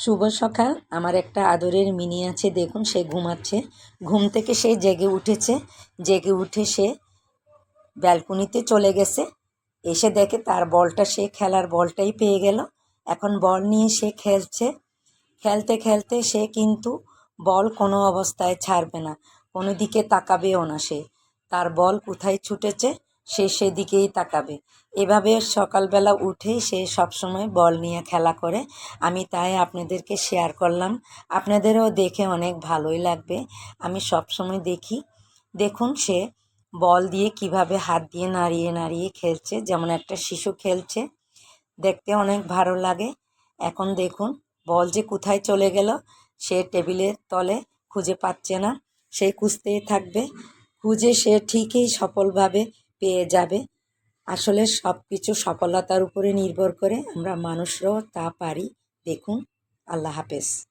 শুভ সকাল। আমার একটা আদরের মিনি আছে, দেখুন সে ঘুমাচ্ছে। ঘুম থেকে সে জেগে উঠেছে। জেগে উঠে সে ব্যালকনিতে চলে গেছে। এসে দেখে তার বলটা, সে খেলার বলটাই পেয়ে গেল। এখন বল নিয়ে সে খেলছে। খেলতে খেলতে সে কিন্তু বল কোনো অবস্থায় ছাড়বে না, কোনো দিকে তাকাবেও না। সে তার বল কোথায় ছুটেছে সে সেদিকেই তাকাবে। এভাবে সকালবেলা উঠেই সে সবসময় বল নিয়ে খেলা করে। আমি তাই আপনাদেরকে শেয়ার করলাম, আপনাদেরও দেখে অনেক ভালোই লাগবে। আমি সবসময় দেখি। দেখুন সে বল দিয়ে কিভাবে হাত দিয়ে নাড়িয়ে নাড়িয়ে খেলছে, যেমন একটা শিশু খেলছে। দেখতে অনেক ভালো লাগে। এখন দেখুন বল যে কোথায় চলে গেল সে টেবিলের তলে খুঁজে পাচ্ছে না। সে খুঁজতেই থাকবে। খুঁজে সে ঠিকই সফলভাবে পেয়ে যাবে। আসলে সব কিছু সফলতার উপরে নির্ভর করে, আমরা মানুষরাও তা পারি। দেখুন। আল্লাহ হাফেজ।